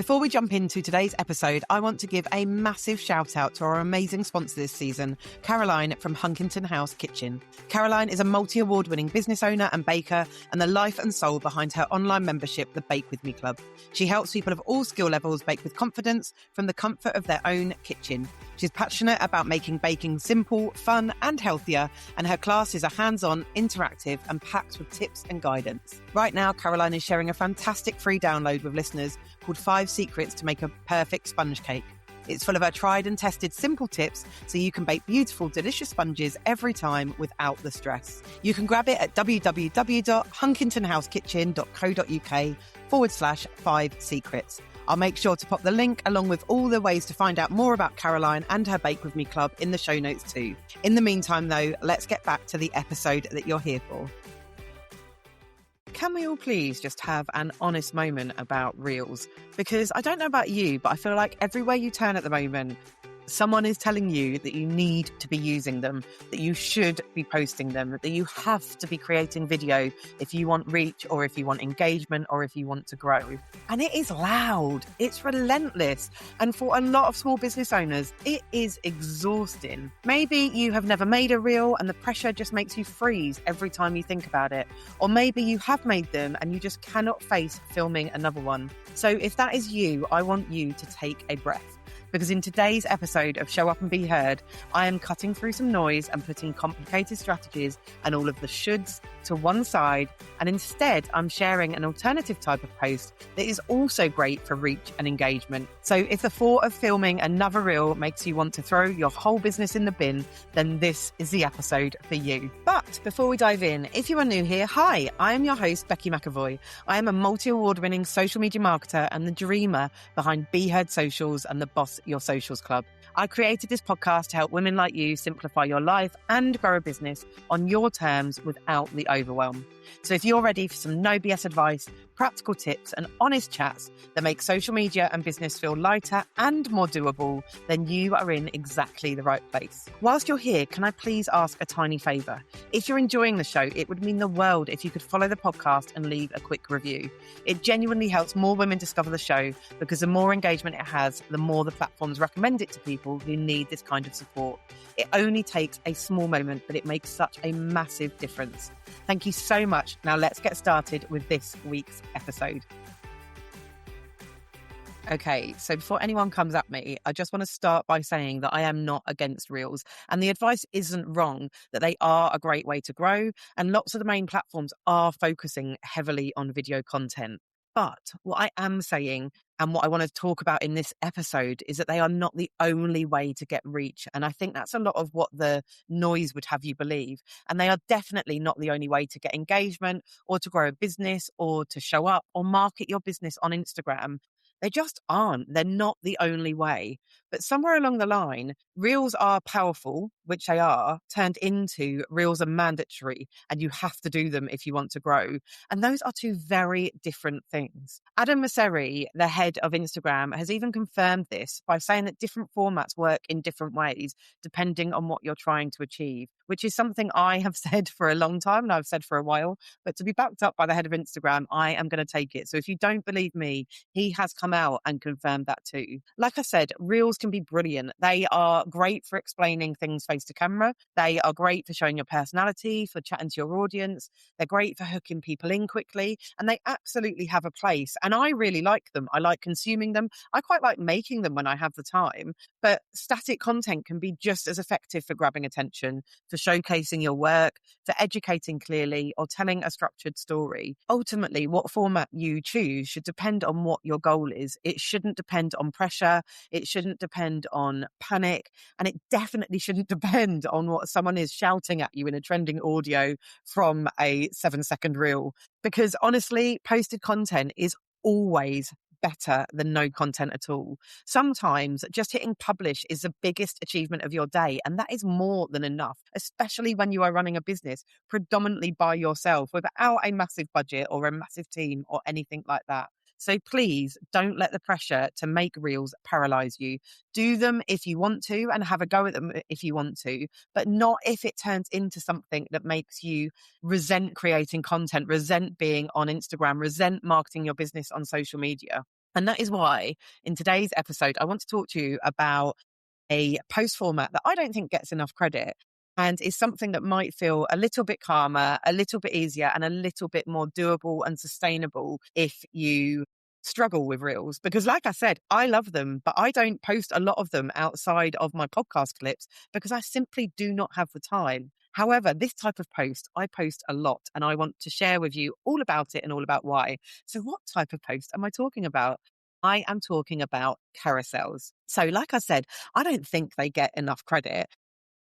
Before we jump into today's episode, I want to give a massive shout out to our amazing sponsor this season, Caroline from Huntington House Kitchen. Caroline is a multi-award winning business owner and baker and the life and soul behind her online membership, the Bake With Me Club. She helps people of all skill levels bake with confidence from the comfort of their own kitchen. She's passionate about making baking simple, fun and healthier, and her classes are hands-on, interactive and packed with tips and guidance. Right now, Caroline is sharing a fantastic free download with listeners called 5 Secrets to Make a Perfect Sponge Cake. It's full of her tried and tested simple tips so you can bake beautiful, delicious sponges every time without the stress. You can grab it at www.huntingtonhouse.kitchen.co.uk/5 secrets. I'll make sure to pop the link along with all the ways to find out more about Caroline and her Bake With Me Club in the show notes too. In the meantime though, let's get back to the episode that you're here for. Can we all please just have an honest moment about Reels? Because I don't know about you, but I feel like everywhere you turn at the moment, someone is telling you that you need to be using them, that you should be posting them, that you have to be creating video if you want reach or if you want engagement or if you want to grow. And it is loud, it's relentless. And for a lot of small business owners, it is exhausting. Maybe you have never made a reel and the pressure just makes you freeze every time you think about it. Or maybe you have made them and you just cannot face filming another one. So if that is you, I want you to take a breath. Because in today's episode of Show Up and Be Heard, I am cutting through some noise and putting complicated strategies and all of the shoulds to one side. And instead, I'm sharing an alternative type of post that is also great for reach and engagement. So if the thought of filming another reel makes you want to throw your whole business in the bin, then this is the episode for you. But before we dive in, if you are new here, hi, I am your host, Becky McAvoy. I am a multi-award winning social media marketer and the dreamer behind Be Heard Socials and the boss Your Socials Club. I created this podcast to help women like you simplify your life and grow a business on your terms without the overwhelm. So if you're ready for some no BS advice, practical tips and honest chats that make social media and business feel lighter and more doable, then you are in exactly the right place. Whilst you're here, can I please ask a tiny favour? If you're enjoying the show, it would mean the world if you could follow the podcast and leave a quick review. It genuinely helps more women discover the show because the more engagement it has, the more the platforms recommend it to people who need this kind of support. It only takes a small moment, but it makes such a massive difference. Thank you so much. Now let's get started with this week's episode. Okay, so before anyone comes at me, I just want to start by saying that I am not against Reels, and the advice isn't wrong, that they are a great way to grow, and lots of the main platforms are focusing heavily on video content. But what I am saying and what I want to talk about in this episode is that they are not the only way to get reach. And I think that's a lot of what the noise would have you believe. And they are definitely not the only way to get engagement or to grow a business or to show up or market your business on Instagram. They just aren't. They're not the only way. But somewhere along the line, Reels are powerful, which they are, turned into Reels are mandatory and you have to do them if you want to grow. And those are two very different things. Adam Mosseri, the head of Instagram, has even confirmed this by saying that different formats work in different ways depending on what you're trying to achieve, which is something I have said for a long time and I've said for a while. But to be backed up by the head of Instagram, I am going to take it. So if you don't believe me, he has come out and confirmed that too. Like I said, Reels can be brilliant. They are great for explaining things face to camera. They are great for showing your personality, for chatting to your audience. They're great for hooking people in quickly, and they absolutely have a place. And I really like them. I like consuming them. I quite like making them when I have the time. But static content can be just as effective for grabbing attention, for showcasing your work, for educating clearly, or telling a structured story. Ultimately, what format you choose should depend on what your goal is. It shouldn't depend on pressure. It shouldn't depend on panic. And it definitely shouldn't depend on what someone is shouting at you in a trending audio from a 7-second reel. Because honestly, posted content is always better than no content at all. Sometimes just hitting publish is the biggest achievement of your day, and that is more than enough, especially when you are running a business predominantly by yourself without a massive budget or a massive team or anything like that. So please don't let the pressure to make reels paralyze you. Do them if you want to and have a go at them if you want to, but not if it turns into something that makes you resent creating content, resent being on Instagram, resent marketing your business on social media. And that is why in today's episode, I want to talk to you about a post format that I don't think gets enough credit and is something that might feel a little bit calmer, a little bit easier, and a little bit more doable and sustainable if you struggle with reels. Because, like I said, I love them, but I don't post a lot of them outside of my podcast clips because I simply do not have the time. However, this type of post, I post a lot and I want to share with you all about it and all about why. So, what type of post am I talking about? I am talking about carousels. So, like I said, I don't think they get enough credit.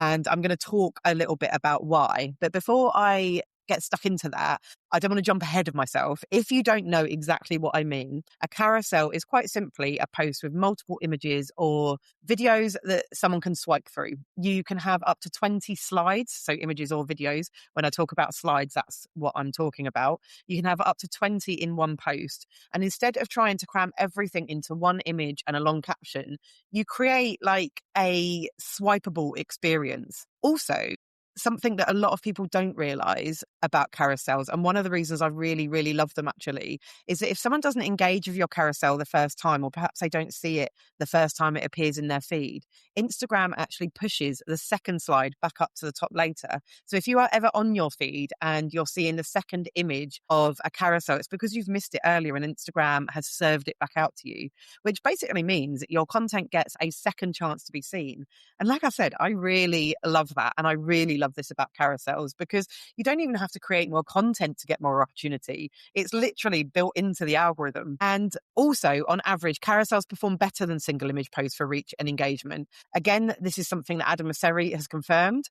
And I'm going to talk a little bit about why. But before I get stuck into that, I don't want to jump ahead of myself. If you don't know exactly what I mean, a carousel is quite simply a post with multiple images or videos that someone can swipe through. You can have up to 20 slides, so images or videos. When I talk about slides, that's what I'm talking about. You can have up to 20 in one post. And instead of trying to cram everything into one image and a long caption, you create like a swipeable experience. Also, something that a lot of people don't realize about carousels, and one of the reasons I really, really love them actually, is that if someone doesn't engage with your carousel the first time, or perhaps they don't see it the first time it appears in their feed, Instagram actually pushes the second slide back up to the top later. So if you are ever on your feed and you're seeing the second image of a carousel, it's because you've missed it earlier and Instagram has served it back out to you, which basically means that your content gets a second chance to be seen. And like I said, I really love that. And I really love this about carousels because you don't even have to create more content to get more opportunity. It's literally built into the algorithm. And also, on average, carousels perform better than single image posts for reach and engagement. Again, this is something that Adam Mosseri has confirmed.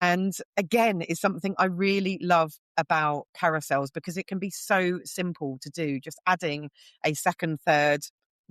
And again, is something I really love about carousels because it can be so simple to do. Just adding a second, third,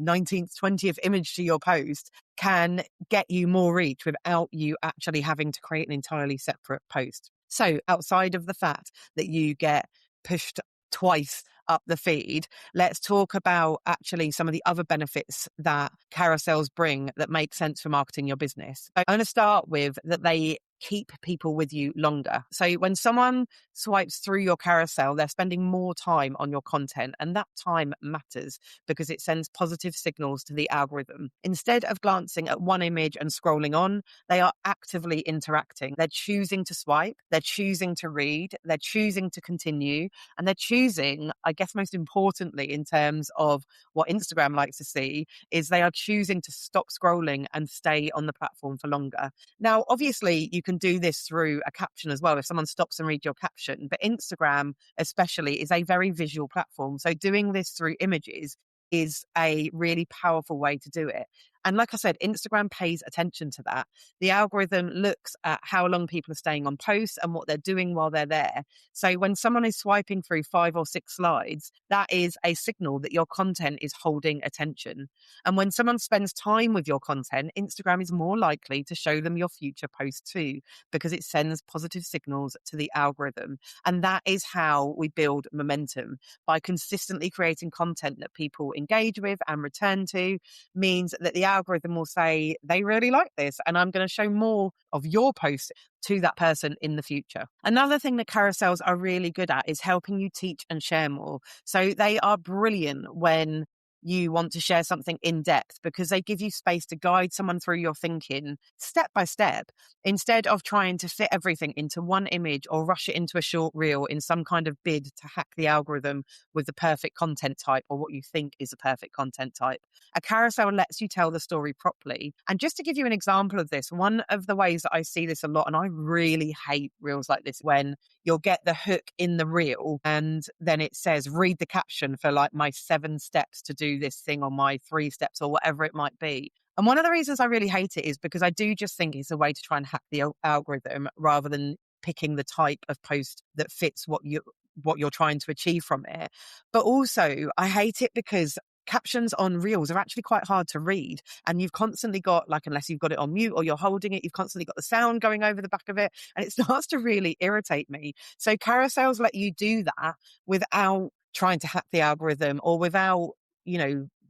19th, 20th image to your post can get you more reach without you actually having to create an entirely separate post. So outside of the fact that you get pushed twice up the feed, let's talk about actually some of the other benefits that carousels bring that make sense for marketing your business. I'm going to start with that they keep people with you longer. So when someone swipes through your carousel, they're spending more time on your content, and that time matters because it sends positive signals to the algorithm. Instead of glancing at one image and scrolling on, they are actively interacting. They're choosing to swipe, they're choosing to read, they're choosing to continue, and they're choosing, I guess most importantly in terms of what Instagram likes to see, is they are choosing to stop scrolling and stay on the platform for longer. Now, obviously, you can do this through a caption as well if someone stops and reads your caption, but Instagram especially is a very visual platform. So doing this through images is a really powerful way to do it. And like I said, Instagram pays attention to that. The algorithm looks at how long people are staying on posts and what they're doing while they're there. So when someone is swiping through 5 or 6 slides, that is a signal that your content is holding attention. And when someone spends time with your content, Instagram is more likely to show them your future posts too, because it sends positive signals to the algorithm. And that is how we build momentum. By consistently creating content that people engage with and return to, means that the algorithm will say, they really like this, and I'm going to show more of your posts to that person in the future. Another thing that carousels are really good at is helping you teach and share more. So they are brilliant when you want to share something in depth because they give you space to guide someone through your thinking step by step instead of trying to fit everything into one image or rush it into a short reel in some kind of bid to hack the algorithm with the perfect content type or what you think is a perfect content type. A carousel lets you tell the story properly. And just to give you an example of this, one of the ways that I see this a lot, and I really hate reels like this, when you'll get the hook in the reel and then it says, read the caption for like my 7 steps to do this thing or my 3 steps or whatever it might be. And one of the reasons I really hate it is because I do just think it's a way to try and hack the algorithm rather than picking the type of post that fits what you're trying to achieve from it. But also I hate it because captions on reels are actually quite hard to read, and you've constantly got, like, unless you've got it on mute or you're holding it, you've constantly got the sound going over the back of it, and it starts to really irritate me. So carousels let you do that without trying to hack the algorithm or without,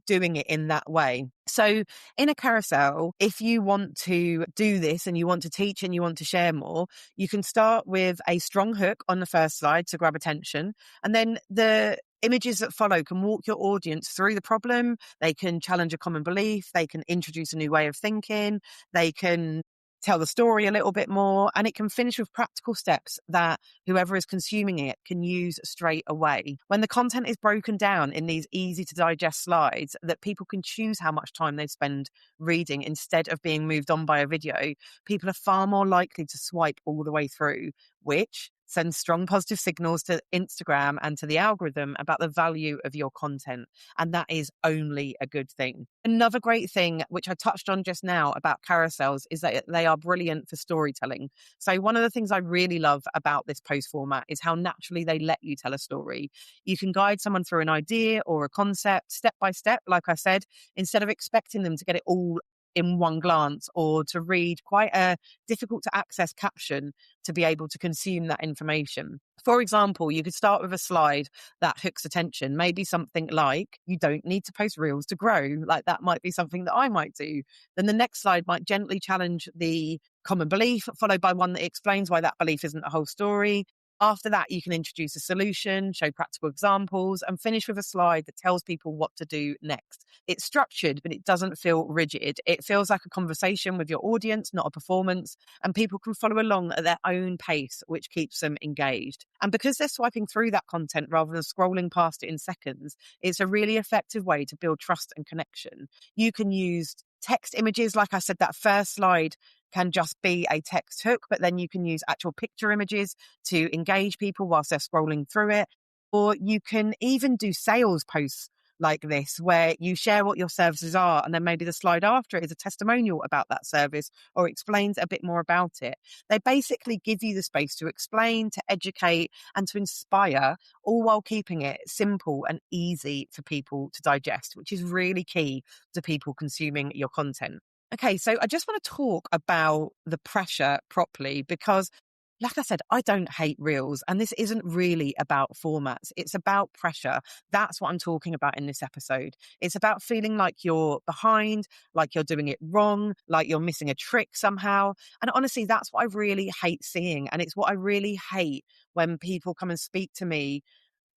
doing it in that way. So in a carousel, if you want to do this and you want to teach and you want to share more, you can start with a strong hook on the first slide to grab attention. And then the Images that follow can walk your audience through the problem. They can challenge a common belief. They can introduce a new way of thinking. They can tell the story a little bit more, and it can finish with practical steps that whoever is consuming it can use straight away. When the content is broken down in these easy to digest slides that people can choose how much time they spend reading instead of being moved on by a video, people are far more likely to swipe all the way through, which sends strong positive signals to Instagram and to the algorithm about the value of your content. And that is only a good thing. Another great thing, which I touched on just now about carousels, is that they are brilliant for storytelling. So one of the things I really love about this post format is how naturally they let you tell a story. You can guide someone through an idea or a concept step by step, like I said, instead of expecting them to get it all in one glance or to read quite a difficult to access caption to be able to consume that information. For example, you could start with a slide that hooks attention, maybe something like, you don't need to post reels to grow. Like that might be something that I might do. Then the next slide might gently challenge the common belief, followed by one that explains why that belief isn't a whole story. After that, you can introduce a solution, show practical examples, and finish with a slide that tells people what to do next. It's structured, but it doesn't feel rigid. It feels like a conversation with your audience, not a performance, and people can follow along at their own pace, which keeps them engaged. And because they're swiping through that content rather than scrolling past it in seconds, it's a really effective way to build trust and connection. You can use text images. Like I said, that first slide can just be a text hook, but then you can use actual picture images to engage people whilst they're scrolling through it. Or you can even do sales posts like this, where you share what your services are, and then maybe the slide after it is a testimonial about that service or explains a bit more about it. They basically give you the space to explain, to educate, and to inspire, all while keeping it simple and easy for people to digest, which is really key to people consuming your content. Okay, so I just want to talk about the pressure properly because, like I said, I don't hate reels, and this isn't really about formats. It's about pressure. That's what I'm talking about in this episode. It's about feeling like you're behind, like you're doing it wrong, like you're missing a trick somehow. And honestly, that's what I really hate seeing. And it's what I really hate when people come and speak to me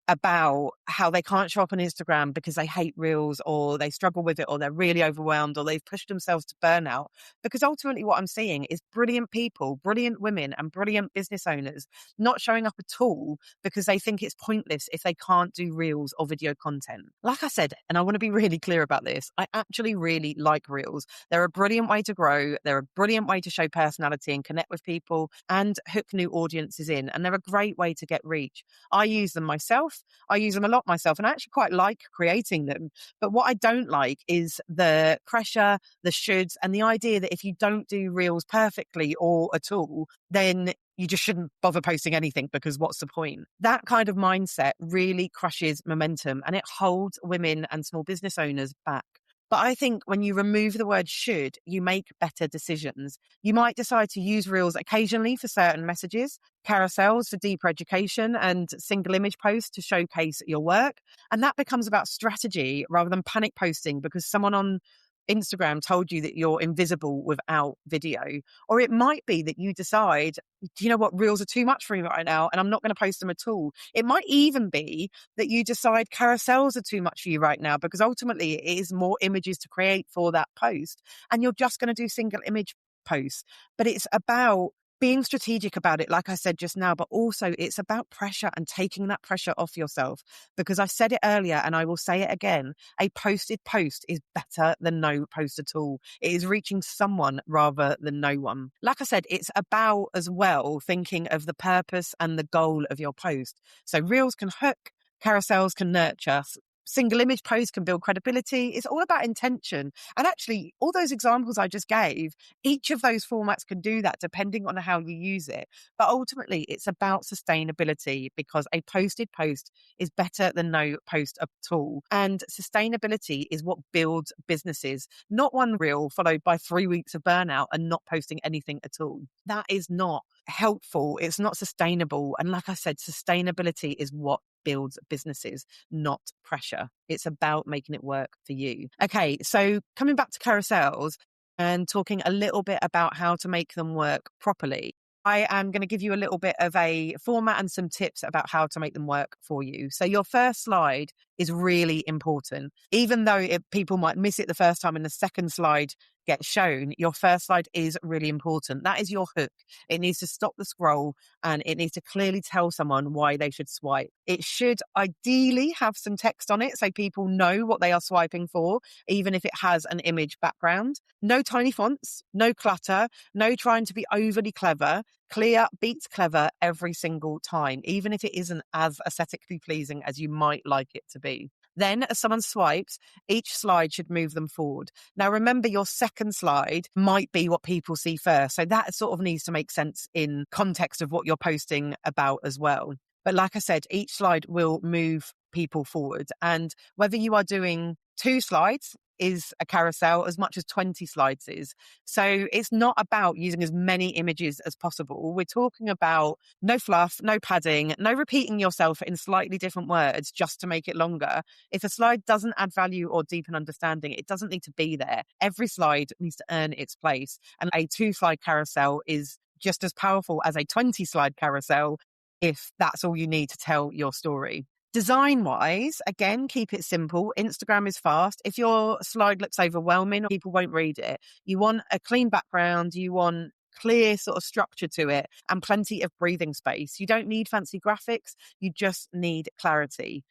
about how they can't show up on Instagram because they hate reels or they struggle with it or they're really overwhelmed or they've pushed themselves to burnout. Because ultimately what I'm seeing is brilliant people, brilliant women and brilliant business owners not showing up at all because they think it's pointless if they can't do reels or video content. Like I said, and I want to be really clear about this, I actually really like reels. They're a brilliant way to grow. They're a brilliant way to show personality and connect with people and hook new audiences in. And they're a great way to get reach. I use them myself. I use them a lot myself, and I actually quite like creating them. But what I don't like is the pressure, the shoulds, and the idea that if you don't do reels perfectly or at all, then you just shouldn't bother posting anything because what's the point? That kind of mindset really crushes momentum and it holds women and small business owners back. But I think when you remove the word should, you make better decisions. You might decide to use reels occasionally for certain messages, carousels for deeper education, and single image posts to showcase your work. And that becomes about strategy rather than panic posting because someone on Instagram told you that you're invisible without video. Or it might be that you decide, do you know what, reels are too much for me right now and I'm not going to post them at all. It might even be that you decide carousels are too much for you right now because ultimately it is more images to create for that post and you're just going to do single image posts. But it's about being strategic about it, like I said just now, but also it's about pressure and taking that pressure off yourself. Because I said it earlier and I will say it again, a posted post is better than no post at all. It is reaching someone rather than no one. Like I said, it's about as well thinking of the purpose and the goal of your post. So reels can hook, carousels can nurture, single image posts can build credibility. It's all about intention. And actually, all those examples I just gave, each of those formats can do that depending on how you use it. But ultimately, it's about sustainability because a posted post is better than no post at all. And sustainability is what builds businesses, not one reel followed by 3 weeks of burnout and not posting anything at all. That is not helpful. It's not sustainable. And like I said, sustainability is what builds businesses, not pressure. It's about making it work for you. Okay, so coming back to carousels and talking a little bit about how to make them work properly. I am going to give you a little bit of a format and some tips about how to make them work for you. So your first slide is really important. Even though people might miss it the first time and the second slide gets shown, your first slide is really important. That is your hook. It needs to stop the scroll and it needs to clearly tell someone why they should swipe. It should ideally have some text on it so people know what they are swiping for, even if it has an image background. No tiny fonts, no clutter, no trying to be overly clever. Clear beats clever every single time, even if it isn't as aesthetically pleasing as you might like it to be. Then, as someone swipes, each slide should move them forward. Now, remember, your second slide might be what people see first. So that sort of needs to make sense in context of what you're posting about as well. But like I said, each slide will move people forward. And whether you are doing 2 slides is a carousel as much as 20 slides is. So it's not about using as many images as possible. We're talking about no fluff, no padding, no repeating yourself in slightly different words just to make it longer. If a slide doesn't add value or deepen understanding, it doesn't need to be there. Every slide needs to earn its place. And a 2-slide carousel is just as powerful as a 20-slide carousel if that's all you need to tell your story. Design wise, again, keep it simple. Instagram is fast. If your slide looks overwhelming, people won't read it. You want a clean background. You want clear sort of structure to it and plenty of breathing space. You don't need fancy graphics. You just need clarity.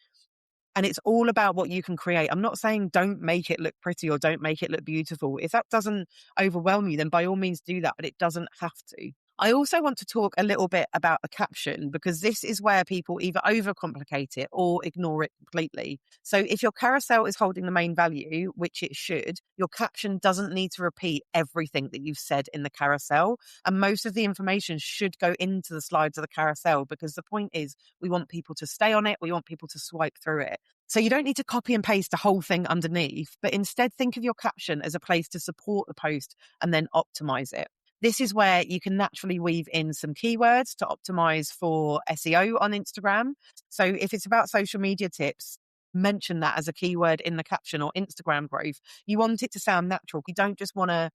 And it's all about what you can create. I'm not saying don't make it look pretty or don't make it look beautiful. If that doesn't overwhelm you, then by all means do that, but it doesn't have to. I also want to talk a little bit about the caption because this is where people either overcomplicate it or ignore it completely. So if your carousel is holding the main value, which it should, your caption doesn't need to repeat everything that you've said in the carousel. And most of the information should go into the slides of the carousel because the point is we want people to stay on it. We want people to swipe through it. So you don't need to copy and paste the whole thing underneath, but instead think of your caption as a place to support the post and then optimize it. This is where you can naturally weave in some keywords to optimize for SEO on Instagram. So if it's about social media tips, mention that as a keyword in the caption or Instagram growth. You want it to sound natural. You don't just want to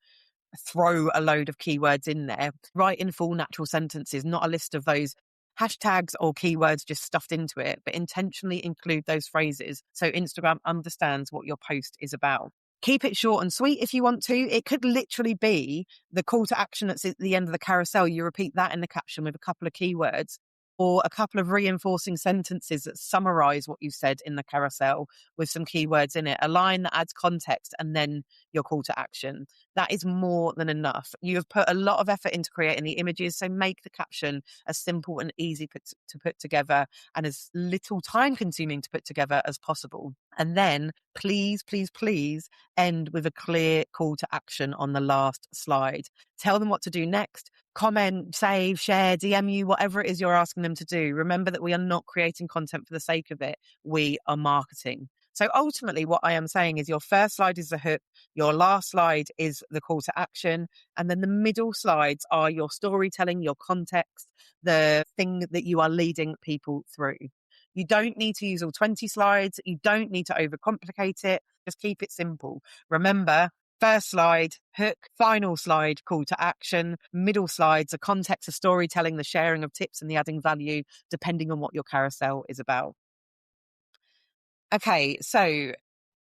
throw a load of keywords in there. Write in full natural sentences, not a list of those hashtags or keywords just stuffed into it, but intentionally include those phrases so Instagram understands what your post is about. Keep it short and sweet if you want to. It could literally be the call to action that's at the end of the carousel. You repeat that in the caption with a couple of keywords or a couple of reinforcing sentences that summarize what you said in the carousel with some keywords in it, a line that adds context and then your call to action. That is more than enough. You have put a lot of effort into creating the images, so make the caption as simple and easy to put together and as little time consuming to put together as possible. And then please, please, please end with a clear call to action on the last slide. Tell them what to do next. Comment, save, share, DM you, whatever it is you're asking them to do. Remember that we are not creating content for the sake of it. We are marketing. So ultimately what I am saying is your first slide is the hook, your last slide is the call to action, and then the middle slides are your storytelling, your context, the thing that you are leading people through. You don't need to use all 20 slides. You don't need to overcomplicate it. Just keep it simple. Remember, first slide, hook, final slide, call to action, middle slides, the context, the storytelling, the sharing of tips and the adding value, depending on what your carousel is about. Okay, so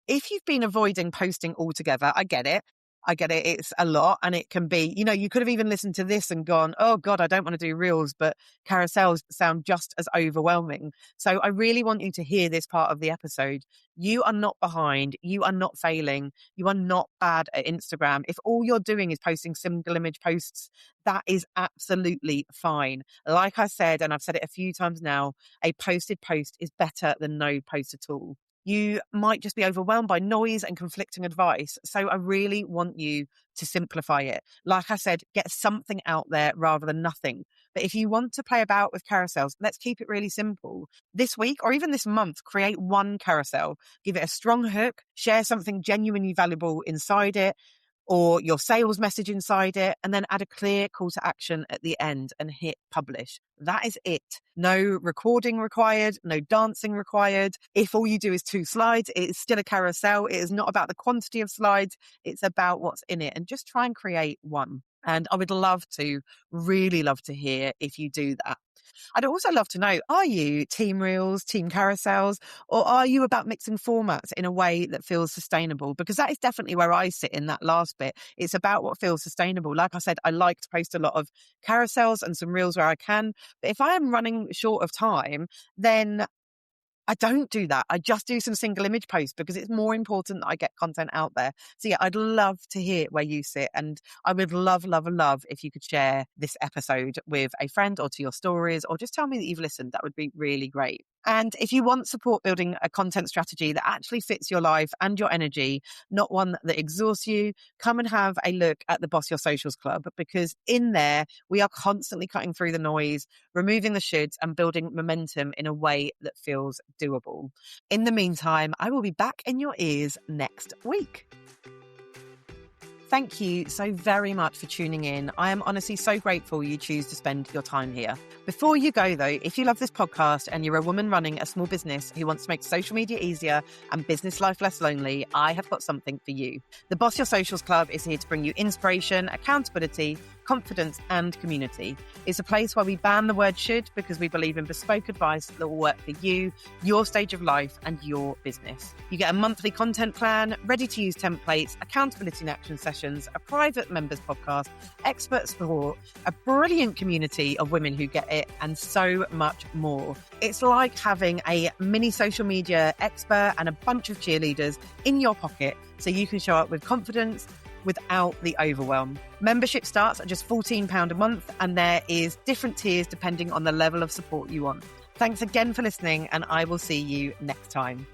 if you've been avoiding posting altogether, I get it. It's a lot and it can be, you could have even listened to this and gone, oh God, I don't want to do reels, but carousels sound just as overwhelming. So I really want you to hear this part of the episode. You are not behind. You are not failing. You are not bad at Instagram. If all you're doing is posting single image posts, that is absolutely fine. Like I said, and I've said it a few times now, a posted post is better than no post at all. You might just be overwhelmed by noise and conflicting advice. So I really want you to simplify it. Like I said, get something out there rather than nothing. But if you want to play about with carousels, let's keep it really simple. This week or even this month, create one carousel. Give it a strong hook, share something genuinely valuable inside it, or your sales message inside it, and then add a clear call to action at the end and hit publish. That is it. No recording required, no dancing required. If all you do is 2 slides, it is still a carousel. It is not about the quantity of slides. It's about what's in it. And just try and create one. And I would really love to hear if you do that. I'd also love to know, are you team reels, team carousels, or are you about mixing formats in a way that feels sustainable? Because that is definitely where I sit in that last bit. It's about what feels sustainable. Like I said, I like to post a lot of carousels and some reels where I can. But if I am running short of time, then I don't do that. I just do some single image posts because it's more important that I get content out there. So yeah, I'd love to hear where you sit. And I would love if you could share this episode with a friend or to your stories, or just tell me that you've listened. That would be really great. And if you want support building a content strategy that actually fits your life and your energy, not one that exhausts you, come and have a look at the Boss Your Socials Club, because in there we are constantly cutting through the noise, removing the shoulds and building momentum in a way that feels doable. In the meantime, I will be back in your ears next week. Thank you so very much for tuning in. I am honestly so grateful you choose to spend your time here. Before you go though, if you love this podcast and you're a woman running a small business who wants to make social media easier and business life less lonely, I have got something for you. The Boss Your Socials Club is here to bring you inspiration, accountability, confidence and community. It's a place where we ban the word should because we believe in bespoke advice that will work for you, your stage of life and your business. You get a monthly content plan, ready to use templates, accountability and action sessions, a private members podcast, expert support, a brilliant community of women who get it and so much more. It's like having a mini social media expert and a bunch of cheerleaders in your pocket so you can show up with confidence without the overwhelm. Membership starts at just £14 a month and there is different tiers depending on the level of support you want. Thanks again for listening and I will see you next time.